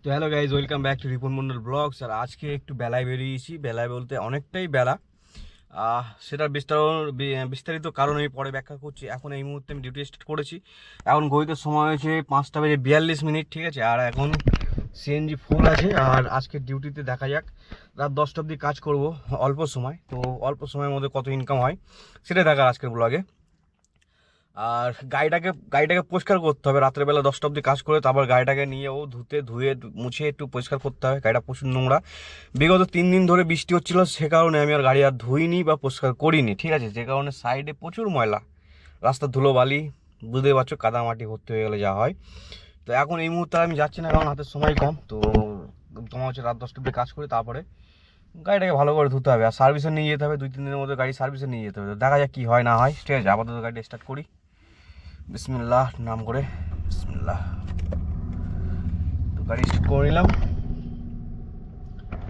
তো hello guys, welcome back to Ripon Mondal blogs. আর আজকে একটু বেলায় বেরিয়েছি, বেলায় বলতে অনেকটাই বেলা। সেটার বিস্তারিত কারণ আমি পরে ব্যাখ্যা করছি। এখন এই মুহূর্তে আমি ডিউটি স্টার্ট করেছি। এখন ঘড়িতে সময় হয়েছে 5:42, ঠিক আছে। আর এখন সিএনজি ফুল আছে। আর আজকে ডিউটিতে দেখা যাক, রাত 10টা অবধি কাজ করব অল্প সময়। তো অল্প সময়ের মধ্যে কত ইনকাম হয় সেটাই দেখা আজকের ব্লগে। আর গাড়িটাকে পরিষ্কার করতে হবে রাত্রেবেলা 10টা অবধি কাজ করে। তারপর গাড়িটাকে নিয়েও ধুয়ে মুছে একটু পরিষ্কার করতে হবে। গাড়িটা প্রচুর নোংরা। বিগত 3 দিন ধরে বৃষ্টি হচ্ছিল, সে কারণে আমি আর গাড়ি আর ধুইনি বা পরিষ্কার করিনি, ঠিক আছে। যে কারণে সাইডে প্রচুর ময়লা, রাস্তা ধুলোবালি, বুঝতে পারছো, কাদামাটি ভর্তি হয়ে গেলে যা হয়। তো এখন এই মুহূর্তে আমি যাচ্ছি না, কারণ হাতের সময় কম। তো তোমার হচ্ছে রাত 10টা অবধি কাজ করে তারপরে গাড়িটাকে ভালো করে ধুতে হবে। আর সার্ভিসে নিয়ে যেতে হবে, 2-3 দিনের মধ্যে গাড়ি সার্ভিসে নিয়ে যেতে হবে। তো দেখা যাক কী হয় না হয়, ঠিক আছে। আপাতত গাড়িটা স্টার্ট করি বিসমিল্লাহ নাম করে। বিসমিল্লাহ। তো গাড়ি স্টার্ট করে নিলাম।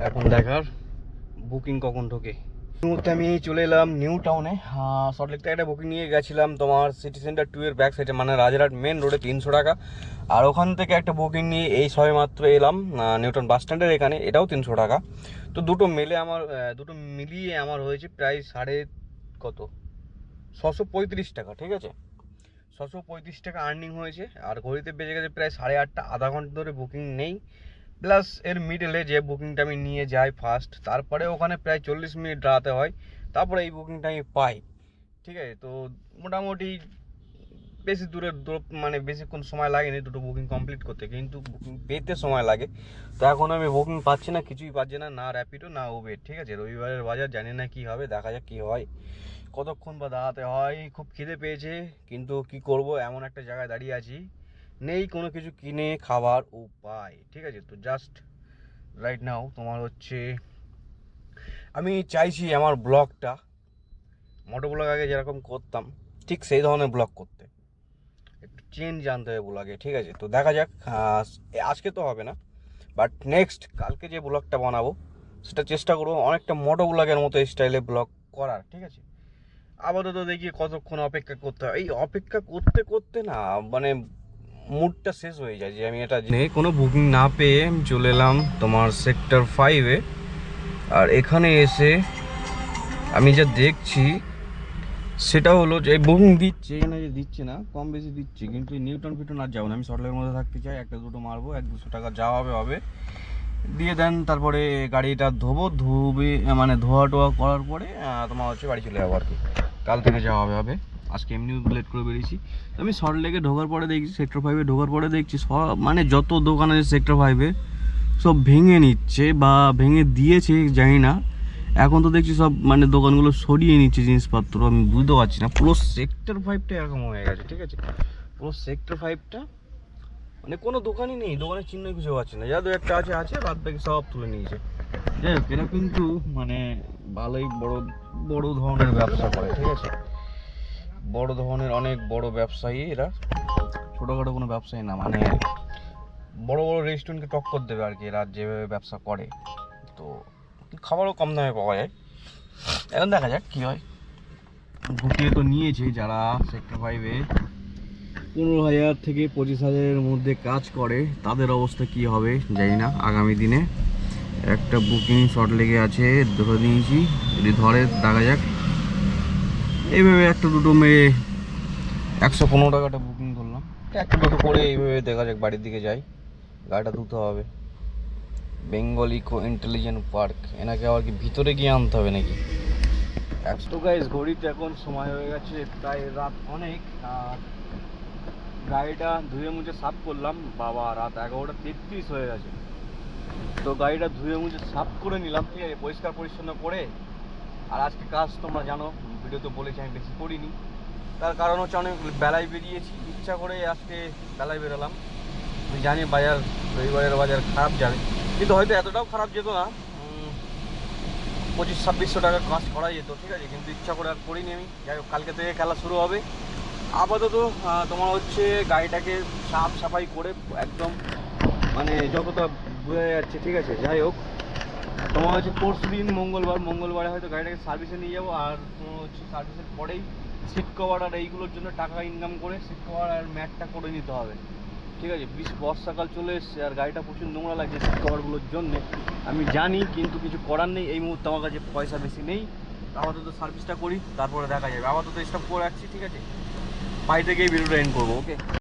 এখন দেখার বুকিং কখন ঢোকে। এই মুহূর্তে আমি চলে এলাম নিউ টাউনে। সল্টলেক থেকে একটা বুকিং নিয়ে গেছিলাম তোমার সিটি সেন্টার 2 এর ব্যাক সাইডে, মানে রাজারহাট মেন রোডে, 300 টাকা। আর ওখান থেকে একটা বুকিং নিয়ে এই সবেমাত্র এলাম নিউটাউন বাস স্ট্যান্ডের এখানে, এটাও 300 টাকা। তো দুটো মিলিয়ে আমার হয়েছে প্রায় কত 635 টাকা, ঠিক আছে। 635 টাকা আর্নিং হয়েছে। আর ঘড়িতে বেজে গেছে প্রায় 8:30, আধা ঘন্টা ধরে বুকিং নেই। প্লাস এর মিডলে যে বুকিংটা আমি নিয়ে যাই ফার্স্ট, তারপরে ওখানে প্রায় 40 মিনিট দাঁড়াতে হয়, তারপরে এই বুকিংটা আমি পাই, ঠিক আছে। তো মোটামুটি বেশি মানে বেশিক্ষণ সময় লাগেনি দুটো বুকিং কমপ্লিট করতে, কিন্তু বুকিং পেতে সময় লাগে। তো এখন আমি বুকিং পাচ্ছি না, কিছুই পাচ্ছি না, না র্যাপিডো না উবের, ঠিক আছে। রবিবারের বাজার, জানি না কি হবে, দেখা যাক কি হয়, কতক্ষণ বা দাঁড়াতে হয়। খুব খিদে পেয়েছে, কিন্তু কি করব, এমন একটা জায়গায় দাঁড়িয়ে আছি, নেই কোনো কিছু কিনে খাবার উপায়, ঠিক আছে। তো জাস্ট রাইট নাও তোমার হচ্ছে আমি চাইছি আমার ব্লগটা, মোটো ব্লগ আগে যেরকম করতাম ঠিক সেই ধরনের ব্লগ করতে, একটু চেঞ্জ আনতে হবে ব্লগে, ঠিক আছে। তো দেখা যাক, আজকে তো হবে না, বাট নেক্সট কালকে যে ব্লগটা বানাবো সেটা চেষ্টা করবো অনেকটা মোটো ব্লগের মতো স্টাইলে ব্লগ করার, ঠিক আছে। আপাতত দেখি কতক্ষণ অপেক্ষা করতে হয়। এই অপেক্ষা করতে করতে না মানে মুডটা শেষ হয়ে যায়, যে আমি এটা কোনো বুকিং না পেয়ে আমি চলে এলাম তোমার সেক্টর 5-এ। আর এখানে এসে আমি যা দেখছি সেটা হলো যে বুকিং দিচ্ছে, এখানে যে দিচ্ছে না, কম বেশি দিচ্ছে, কিন্তু নিউটন ফিউটন আর যাবো না। আমি সল্টলেকের মধ্যে থাকতে চাই, একটা দুটো মারবো, 100-200 টাকা যাওয়া হবে দিয়ে দেন। তারপরে গাড়িটা ধুবে, মানে ধোয়া টোয়া করার পরে তোমার হচ্ছে বাড়ি চলে যাবো আর কি। কাল থেকে যাওয়া হবে। আজকে এমনিও লেট করে বেরিয়েছি। আমি সল্টলেকে ঢোকার পরে দেখছি, সেক্টর 5-এ ঢোকার পরে দেখছি সব, মানে যত দোকান আছে সেক্টর 5-এ সব ভেঙে নিচ্ছে বা ভেঙে দিয়েছে জানি না। এখন তো দেখছি সব মানে দোকানগুলো সরিয়ে নিচ্ছে জিনিসপত্র, আমি বুঝতে পারছি না। পুরো সেক্টর 5টা এরকম হয়ে গেছে, ঠিক আছে। পুরো সেক্টর 5টা মানে কোনো দোকানই নেই, দোকানের চিহ্ন কিছু পাচ্ছি না, যা দু একটা আছে বাদ বাকি সব তুলে নিয়েছে। যাই হোক, এরা কিন্তু মানে ভালোই বড় বড় ধরনের ব্যবসা করে, ঠিক আছে। বড় ধরনের অনেক বড় ব্যবসায়ী এরা, ছোটোখাটো কোনো ব্যবসায়ী না, মানে বড় বড় রেস্টুরেন্টকে টক্কর দেবে আর কি এরা যেভাবে ব্যবসা করে। তো খাবারও কম দামে পাওয়া যায়। এখন দেখা যাক কী হয়। গুটিয়ে তো নিয়েছে যারা সেক্টর 5-এ 15,000 থেকে 25,000-এর মধ্যে কাজ করে, তাদের অবস্থা কি হবে জানি না আগামী দিনে। একটা বুকিং শর্ট লেগে আছে, ধরে নিয়েছি, যদি ধরে দেখা যাক। এইভাবে একটা দুটো মেরে 115 টাকাটা বুকিং করলাম, একটা দুটো করে এইভাবে দেখা যাক, বাড়ির দিকে যাই, গাড়িটা ধুতে হবে। বেঙ্গল ইকো ইন্টেলিজেন্ট পার্ক, এনাকে আবার কি ভিতরে গিয়ে আনতে হবে নাকি? তো গাইস, ঘড়িতে এখন সময় হয়ে গেছে প্রায় রাত অনেক। আর গাড়িটা ধুয়ে মুছে সাফ করলাম, বাবা রাত 11:33 হয়ে গেছে। তো গাড়িটা ধুয়ে মুছে সাফ করে নিলাম, ঠিক আছে, পরিষ্কার পরিচ্ছন্ন করে। আর আজকে কাজ তোমরা জানো, ভিডিওতে বলেছি আমি বেশি করিনি, তার কারণ হচ্ছে অনেক বেলায় বেরিয়েছি, ইচ্ছা করে আজকে বেলায় বেরোলাম। আমি জানি বাজার, রবিবারের বাজার খারাপ যাবে, কিন্তু হয়তো এতটাও খারাপ যেত না, 2500-2600 টাকা কাজ করা যেত, ঠিক আছে। কিন্তু ইচ্ছা করে আর করিনি আমি। যাই হোক, কালকে থেকে খেলা শুরু হবে। আপাতত তোমার হচ্ছে গাড়িটাকে সাফ সাফাই করে একদম, মানে যতটা বোঝা যাচ্ছে, ঠিক আছে। যাই হোক, তোমার হচ্ছে পরশু দিন মঙ্গলবারে হয়তো গাড়িটাকে সার্ভিসে নিয়ে যাবো। আর তোমার হচ্ছে সার্ভিসের পরেই সিট কভার আর এইগুলোর জন্য টাকা ইনকাম করে সিট কভার আর ম্যাটটা করে নিতে হবে, ঠিক আছে, বর্ষাকাল চলে এসছে আর গাড়িটা প্রচুর নোংরা লাগছে সিট কভারগুলোর জন্যে। আমি জানি, কিন্তু কিছু করার নেই। এই মুহূর্তে আমার কাছে পয়সা বেশি নেই। আপাতত সার্ভিসটা করি, তারপরে দেখা যাবে। আপাতত স্টপ করে রাখছি, ঠিক আছে? বাড়িতে গিয়ে ভিডিওটা এন্ড করবো, ওকে?